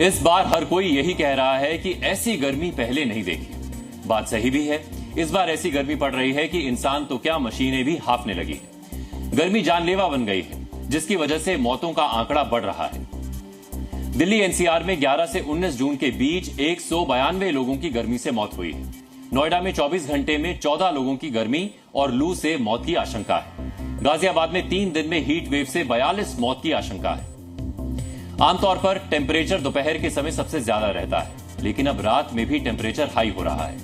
इस बार हर कोई यही कह रहा है कि ऐसी गर्मी पहले नहीं देखी। बात सही भी है। इस बार ऐसी गर्मी पड़ रही है कि इंसान तो क्या, मशीनें भी हांफने लगी है। गर्मी जानलेवा बन गई है, जिसकी वजह से मौतों का आंकड़ा बढ़ रहा है। दिल्ली एनसीआर में 11 से 19 जून के बीच 192 लोगों की गर्मी से मौत हुई है। नोएडा में 24 घंटे में 14 लोगों की गर्मी और लू से मौत की आशंका है। गाजियाबाद में 3 दिन में हीट वेव से 42 मौत की आशंका है। आमतौर पर टेम्परेचर दोपहर के समय सबसे ज्यादा रहता है, लेकिन अब रात में भी टेम्परेचर हाई हो रहा है।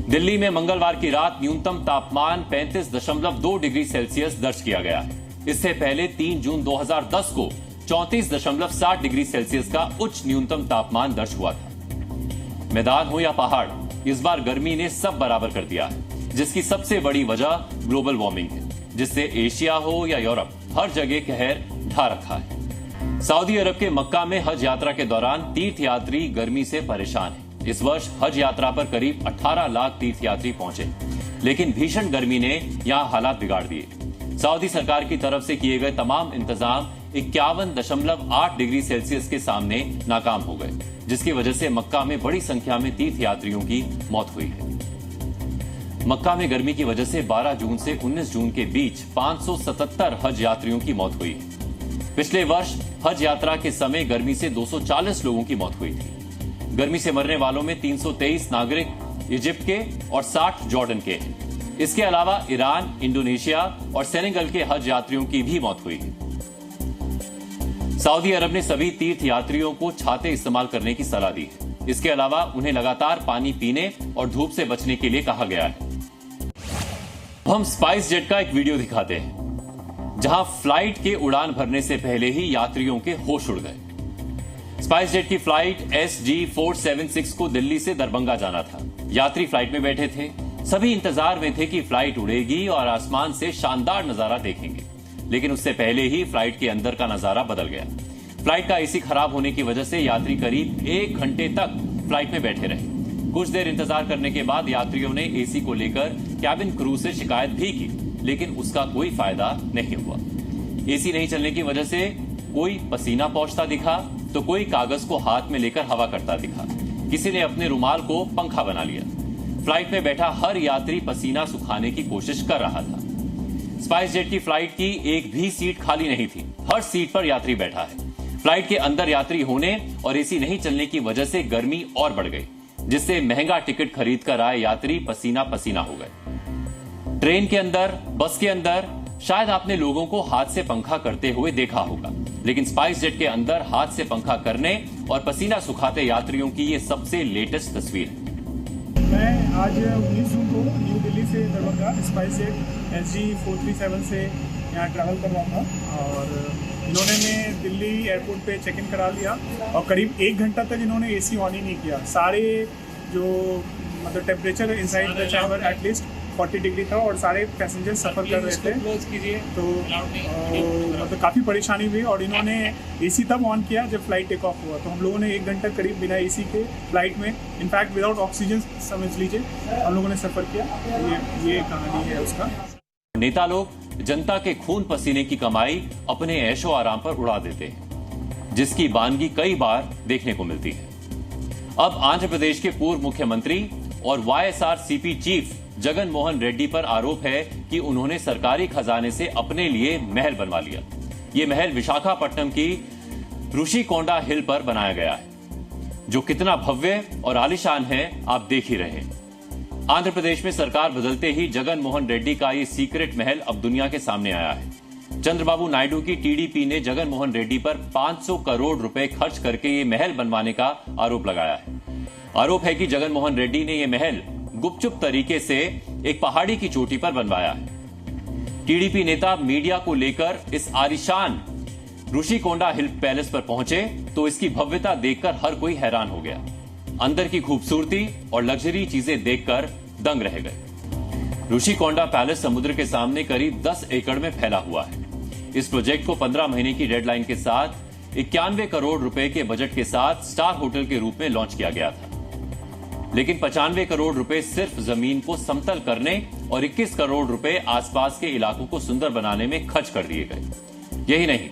दिल्ली में मंगलवार की रात न्यूनतम तापमान 35.2 डिग्री सेल्सियस दर्ज किया गया है। इससे पहले 3 जून 2010 को 34.7 डिग्री सेल्सियस का उच्च न्यूनतम तापमान दर्ज हुआ था। मैदान हो या पहाड़, इस बार गर्मी ने सब बराबर कर दिया है, जिसकी सबसे बड़ी वजह ग्लोबल वार्मिंग है, जिससे एशिया हो या यूरोप, हर जगह कहर ढा रखा है। सऊदी अरब के मक्का में हज यात्रा के दौरान तीर्थयात्री गर्मी से परेशान हैं। इस वर्ष हज यात्रा पर करीब 18 लाख तीर्थयात्री पहुंचे, लेकिन भीषण गर्मी ने यहां हालात बिगाड़ दिए। सऊदी सरकार की तरफ से किए गए तमाम इंतजाम 51.8 डिग्री सेल्सियस के सामने नाकाम हो गए, जिसकी वजह से मक्का में बड़ी संख्या में तीर्थयात्रियों की मौत हुई है। मक्का में गर्मी की वजह से 12 जून से 19 जून के बीच 577 हज यात्रियों की मौत हुई है। पिछले वर्ष हज यात्रा के समय गर्मी से 240 लोगों की मौत हुई थी। गर्मी से मरने वालों में 323 नागरिक इजिप्ट के और 60 जॉर्डन के हैं। इसके अलावा ईरान, इंडोनेशिया और सेनेगल के हज यात्रियों की भी मौत हुई है। सऊदी अरब ने सभी तीर्थ यात्रियों को छाते इस्तेमाल करने की सलाह दी है। इसके अलावा उन्हें लगातार पानी पीने और धूप से बचने के लिए कहा गया है। हम स्पाइस जेट का एक वीडियो दिखाते हैं, जहां फ्लाइट के उड़ान भरने से पहले ही यात्रियों के होश उड़ गए। स्पाइस जेट की फ्लाइट SG476 को दिल्ली से दरभंगा जाना था। यात्री फ्लाइट में बैठे थे। सभी इंतजार में थे कि फ्लाइट उड़ेगी और आसमान से शानदार नजारा देखेंगे, लेकिन उससे पहले ही फ्लाइट के अंदर का नजारा बदल गया। फ्लाइट का एसी खराब होने की वजह से यात्री करीब 1 घंटे तक फ्लाइट में बैठे रहे। कुछ देर इंतजार करने के बाद यात्रियों ने एसी को लेकर कैबिन क्रू से शिकायत भी की, लेकिन उसका कोई फायदा नहीं हुआ। एसी नहीं चलने की वजह से कोई पसीना पहुंचता दिखा, तो कोई कागज को हाथ में लेकर हवा करता दिखा। किसी ने अपने रुमाल को पंखा बना लिया। फ्लाइट में बैठा हर यात्री पसीना सुखाने की कोशिश कर रहा था। स्पाइस जेट की फ्लाइट की एक भी सीट खाली नहीं थी। हर सीट पर यात्री बैठा है। फ्लाइट के अंदर यात्री होने और एसी नहीं चलने की वजह से गर्मी और बढ़ गई, जिससे महंगा टिकट खरीद कर आए यात्री पसीना पसीना हो गए। ट्रेन के अंदर, बस के अंदर शायद आपने लोगों को हाथ से पंखा करते हुए देखा होगा, लेकिन स्पाइस जेट के अंदर हाथ से पंखा करने और पसीना सुखाते यात्रियों की ये सबसे लेटेस्ट तस्वीर है। मैं आज 19 जून को न्यू दिल्ली से दरभंगा स्पाइस जेट SG437 से यहाँ ट्रैवल कर रहा था, और इन्होंने मैं दिल्ली एयरपोर्ट पे चेक इन करा लिया और करीब 1 घंटा तक इन्होंने एसी ऑन ही नहीं किया। सारे जो मतलब temperature inside the chamber at least 40 degree था और सारे पैसेंजर सफ़र कर रहे थे, तो मतलब काफ़ी परेशानी हुई। और इन्होंने एसी तब ऑन किया जब फ्लाइट टेक ऑफ हुआ, तो हम लोगों ने 1 घंटा करीब बिना एसी के फ्लाइट में, इनफैक्ट विदाउट ऑक्सीजन समझ लीजिए, हम लोगों ने सफ़र किया। ये कहानी है उसका। नेता लोग जनता के खून पसीने की कमाई अपने ऐशो आराम पर उड़ा देते हैं, जिसकी वानगी कई बार देखने को मिलती है। अब आंध्र प्रदेश के पूर्व मुख्यमंत्री और YSRCP चीफ जगन मोहन रेड्डी पर आरोप है कि उन्होंने सरकारी खजाने से अपने लिए महल बनवा लिया। यह महल विशाखापट्टनम की ऋषिकोंडा हिल पर बनाया गया है, जो कितना भव्य और आलीशान है आप देख ही रहे हैं। आंध्र प्रदेश में सरकार बदलते ही जगन मोहन रेड्डी का ये सीक्रेट महल अब दुनिया के सामने आया है। चंद्रबाबू नायडू की TDP ने जगन मोहन रेड्डी पर 500 करोड़ रुपए खर्च करके ये महल बनवाने का आरोप लगाया है। आरोप है कि जगन मोहन रेड्डी ने यह महल गुपचुप तरीके से एक पहाड़ी की चोटी पर बनवाया है। TDP नेता मीडिया को लेकर इस आलीशान ऋषिकोंडा हिल पैलेस पर पहुंचे तो इसकी भव्यता देखकर हर कोई हैरान हो गया। अंदर की खूबसूरती और लग्जरी चीजें देखकर दंग रह गए। ऋषिकोंडा पैलेस समुद्र के सामने करीब 10 एकड़ में फैला हुआ है। इस प्रोजेक्ट को 15 महीने की डेडलाइन के साथ 91 करोड़ रुपए के बजट के साथ स्टार होटल के रूप में लॉन्च किया गया था, लेकिन 95 करोड़ रुपए सिर्फ जमीन को समतल करने और 21 करोड़ रुपए आसपास के इलाकों को सुंदर बनाने में खर्च कर दिए गए। यही नहीं,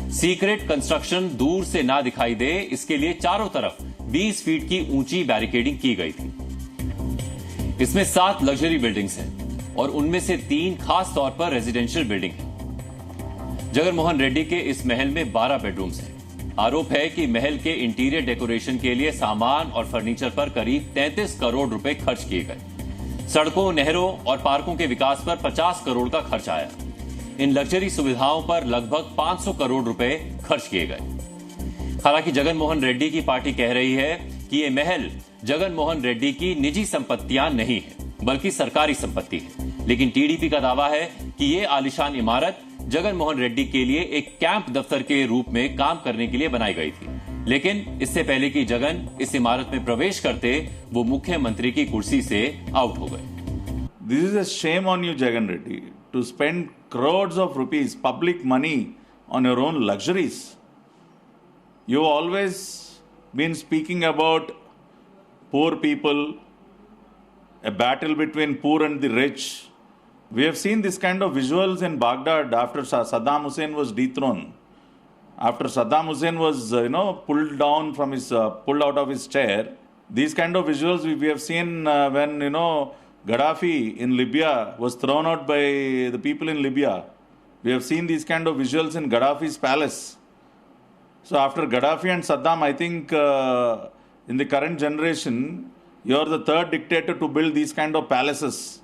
सीक्रेट कंस्ट्रक्शन दूर से ना दिखाई दे, इसके लिए चारों तरफ 20 फीट की ऊंची बैरिकेडिंग की गई थी। इसमें 7 लग्जरी बिल्डिंग्स हैं और उनमें से 3 खास तौर पर रेजिडेंशियल बिल्डिंग है। जगन मोहन रेड्डी के इस महल में 12 बेडरूम्स हैं। आरोप है कि महल के इंटीरियर डेकोरेशन के लिए सामान और फर्नीचर पर करीब 33 करोड़ रुपए खर्च किए गए। सड़कों, नहरों और पार्कों के विकास पर 50 करोड़ का खर्च आया। इन लग्जरी सुविधाओं पर लगभग 500 करोड़ रुपए खर्च किए गए। हालांकि जगन मोहन रेड्डी की पार्टी कह रही है कि ये महल जगन मोहन रेड्डी की निजी संपत्तियां नहीं है, बल्कि सरकारी संपत्ति है। लेकिन टीडीपी का दावा है कि ये आलीशान इमारत जगन मोहन रेड्डी के लिए एक कैंप दफ्तर के रूप में काम करने के लिए बनाई गई थी। लेकिन इससे पहले कि जगन इस इमारत में प्रवेश करते, वो मुख्यमंत्री की कुर्सी से आउट हो गए। This is a shame on you, Jagan Reddy, to spend crores of rupees, public money, on your own luxuries. You've always been speaking about poor people, a battle between poor and the rich. We have seen this kind of visuals in Baghdad after Saddam Hussein was dethroned. After Saddam Hussein was, pulled out of his chair. These kind of visuals we have seen when, Gaddafi in Libya was thrown out by the people in Libya. We have seen these kind of visuals in Gaddafi's palace. So after Gaddafi and Saddam, I think in the current generation, you're the third dictator to build these kind of palaces.